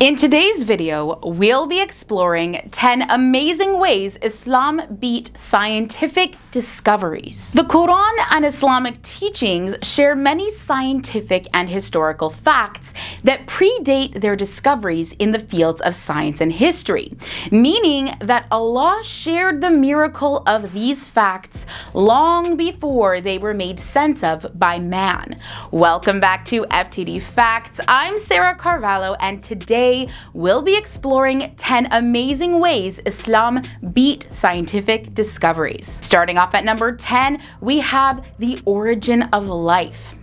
In today's video, we'll be exploring 10 amazing ways Islam beat scientific discoveries. The Quran and Islamic teachings share many scientific and historical facts that predate their discoveries in the fields of science and history, meaning that Allah shared the miracle of these facts long before they were made sense of by man. Welcome back to FTD Facts. I'm Sarah Carvalho, and today we'll be exploring 10 amazing ways Islam beat scientific discoveries. Starting off at number 10, we have the origin of life.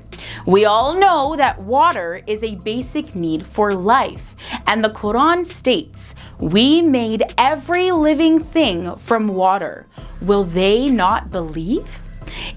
We all know that water is a basic need for life, and the Quran states, "We made every living thing from water. Will they not believe?"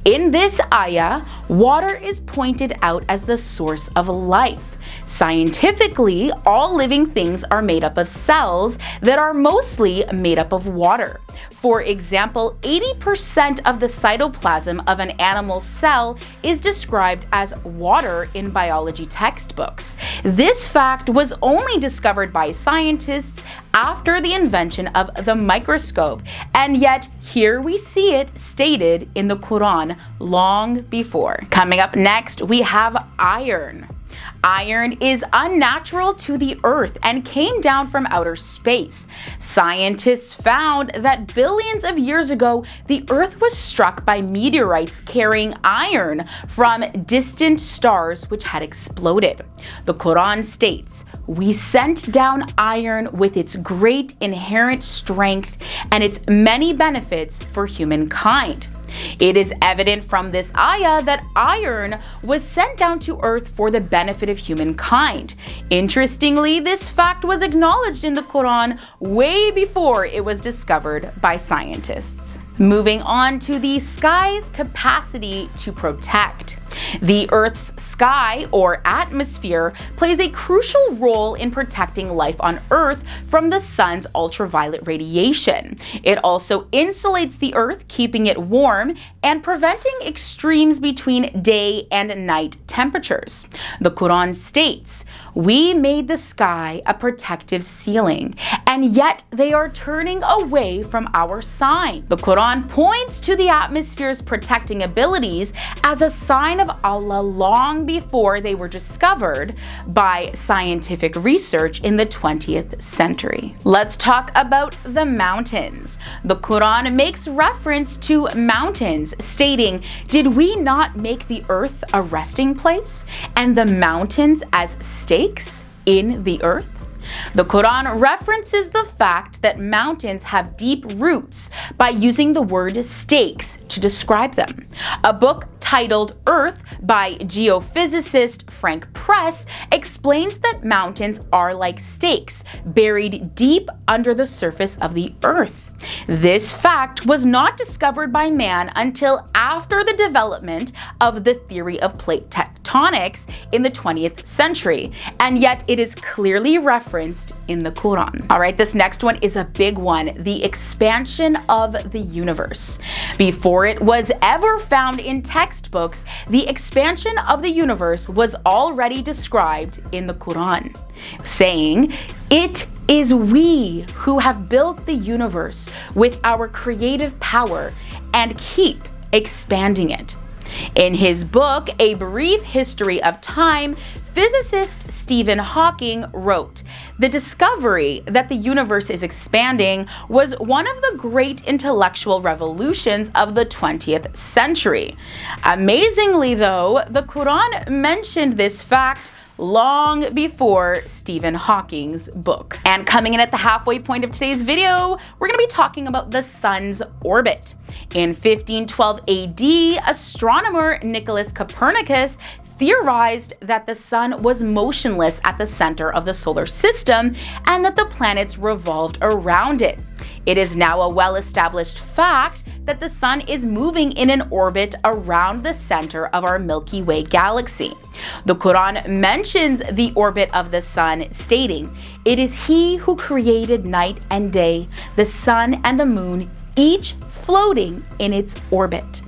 In this ayah, water is pointed out as the source of life. Scientifically, all living things are made up of cells that are mostly made up of water. For example, 80% of the cytoplasm of an animal cell is described as water in biology textbooks. This fact was only discovered by scientists after the invention of the microscope, and yet here we see it stated in the Quran long before. Coming up next, we have iron. Iron is unnatural to the earth and came down from outer space. Scientists found that billions of years ago, the earth was struck by meteorites carrying iron from distant stars which had exploded. The Quran states, "We sent down iron with its great inherent strength and its many benefits for humankind." It is evident from this ayah that iron was sent down to earth for the benefit of humankind. Interestingly, this fact was acknowledged in the Quran way before it was discovered by scientists. Moving on to the sky's capacity to protect. The Earth's sky, or atmosphere, plays a crucial role in protecting life on Earth from the sun's ultraviolet radiation. It also insulates the Earth, keeping it warm and preventing extremes between day and night temperatures. The Quran states, "We made the sky a protective ceiling, and yet they are turning away from our sign." The Quran points to the atmosphere's protecting abilities as a sign of Allah long before they were discovered by scientific research in the 20th century. Let's talk about the mountains. The Quran makes reference to mountains, stating, "Did we not make the earth a resting place, and the mountains as stakes in the earth?" The Quran references the fact that mountains have deep roots by using the word stakes to describe them. A book titled Earth by geophysicist Frank Press explains that mountains are like stakes buried deep under the surface of the earth. This fact was not discovered by man until after the development of the theory of plate tectonics in the 20th century, and yet it is clearly referenced in the Quran. All right, this next one is a big one, the expansion of the universe. Before it was ever found in textbooks, the expansion of the universe was already described in the Quran, saying, "It is we who have built the universe with our creative power and keep expanding it." In his book, A Brief History of Time, physicist Stephen Hawking wrote, "The discovery that the universe is expanding was one of the great intellectual revolutions of the 20th century." Amazingly though, the Quran mentioned this fact long before Stephen Hawking's book. And coming in at the halfway point of today's video, we're going to be talking about the sun's orbit. In 1512 AD, astronomer Nicholas Copernicus theorized that the sun was motionless at the center of the solar system and that the planets revolved around it. It is now a well-established fact that the sun is moving in an orbit around the center of our Milky Way galaxy. The Quran mentions the orbit of the sun, stating, "It is He who created night and day, the sun and the moon, each floating in its orbit."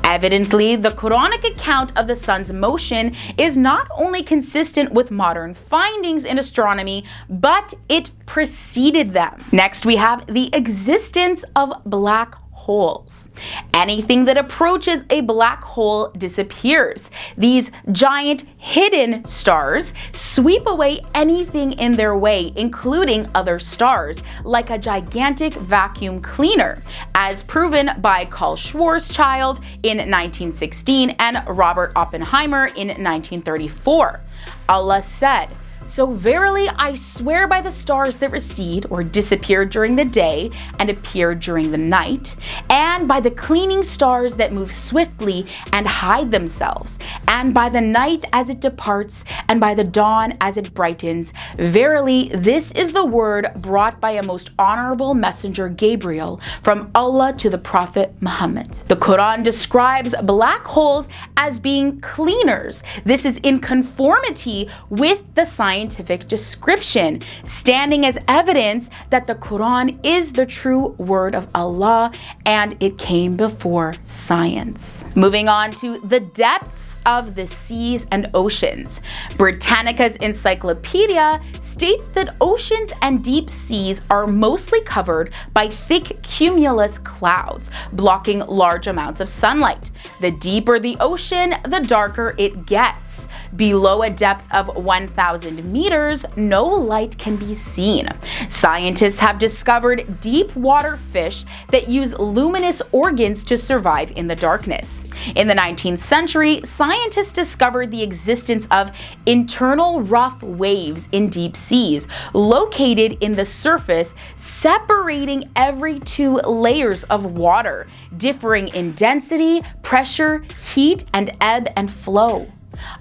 Evidently, the Quranic account of the sun's motion is not only consistent with modern findings in astronomy, but it preceded them. Next, we have the existence of black holes. Anything that approaches a black hole disappears. These giant hidden stars sweep away anything in their way, including other stars, like a gigantic vacuum cleaner, as proven by Carl Schwarzschild in 1916 and Robert Oppenheimer in 1934. Allah said, "So verily I swear by the stars that recede or disappear during the day and appear during the night, and by the cleaning stars that move swiftly and hide themselves, and by the night as it departs, and by the dawn as it brightens. Verily this is the word brought by a most honorable messenger Gabriel from Allah to the Prophet Muhammad." The Quran describes black holes as being cleaners. This is in conformity with the scientific description, standing as evidence that the Quran is the true word of Allah and it came before science. Moving on to the depths of the seas and oceans. Britannica's encyclopedia states that oceans and deep seas are mostly covered by thick cumulus clouds, blocking large amounts of sunlight. The deeper the ocean, the darker it gets. Below a depth of 1,000 meters, no light can be seen. Scientists have discovered deep water fish that use luminous organs to survive in the darkness. In the 19th century, scientists discovered the existence of internal rough waves in deep seas, located in the surface, separating every 2 layers of water, differing in density, pressure, heat, and ebb and flow.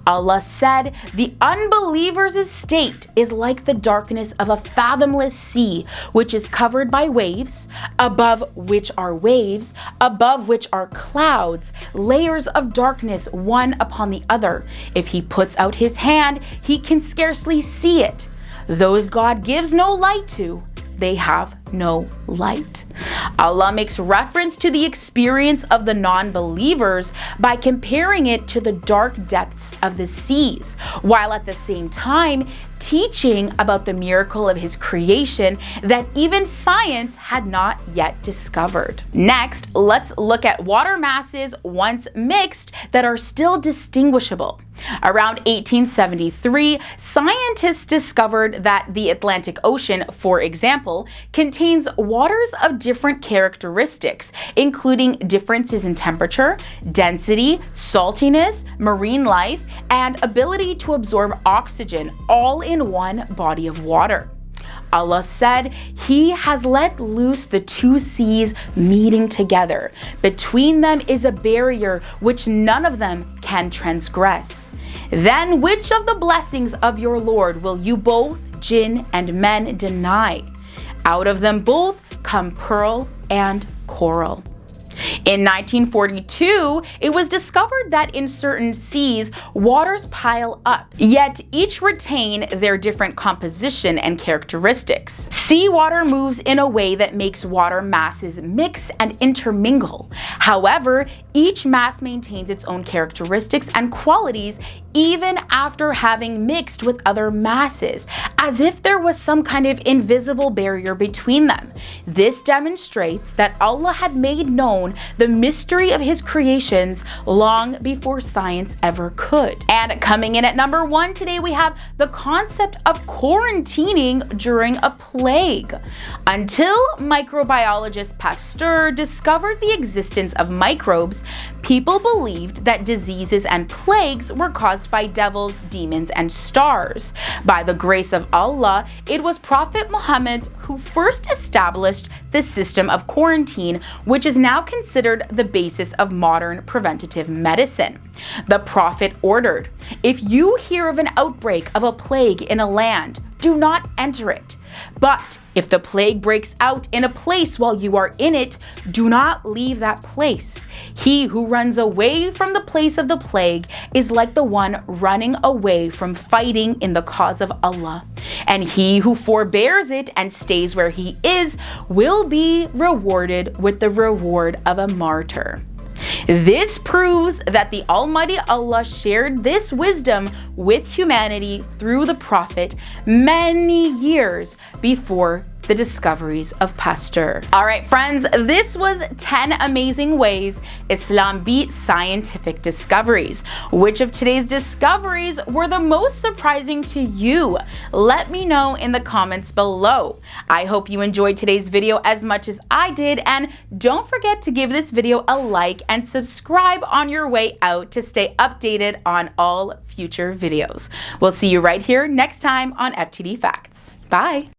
Allah said, "The unbeliever's state is like the darkness of a fathomless sea, which is covered by waves, above which are waves, above which are clouds, layers of darkness one upon the other. If he puts out his hand, he can scarcely see it. Those God gives no light to, they have no light." Allah makes reference to the experience of the non-believers by comparing it to the dark depths of the seas, while at the same time teaching about the miracle of his creation that even science had not yet discovered. Next, let's look at water masses once mixed that are still distinguishable. Around 1873, scientists discovered that the Atlantic Ocean, for example, contains waters of different characteristics, including differences in temperature, density, saltiness, marine life, and ability to absorb oxygen, all in one body of water. Allah said, "He has let loose the 2 seas meeting together. Between them is a barrier which none of them can transgress. Then which of the blessings of your Lord will you both, jinn and men, deny? Out of them both come pearl and coral." In 1942, it was discovered that in certain seas, waters pile up, yet each retain their different composition and characteristics. Seawater moves in a way that makes water masses mix and intermingle. However, each mass maintains its own characteristics and qualities even after having mixed with other masses, as if there was some kind of invisible barrier between them. This demonstrates that Allah had made known the mystery of his creations long before science ever could. And coming in at number 1 today, we have the concept of quarantining during a plague. Until microbiologist Pasteur discovered the existence of microbes, people believed that diseases and plagues were caused by devils, demons, and stars. By the grace of Allah, it was Prophet Muhammad who first established the system of quarantine, which is now considered the basis of modern preventative medicine. The Prophet ordered, "If you hear of an outbreak of a plague in a land, do not enter it. But if the plague breaks out in a place while you are in it, do not leave that place. He who runs away from the place of the plague is like the one running away from fighting in the cause of Allah. And he who forbears it and stays where he is will be rewarded with the reward of a martyr." This proves that the Almighty Allah shared this wisdom with humanity through the Prophet many years before the discoveries of Pasteur. All right, friends, this was 10 amazing ways Islam beat scientific discoveries. Which of today's discoveries were the most surprising to you? Let me know in the comments below. I hope you enjoyed today's video as much as I did, and don't forget to give this video a like and subscribe on your way out to stay updated on all future videos. We'll see you right here next time on FTD Facts. Bye.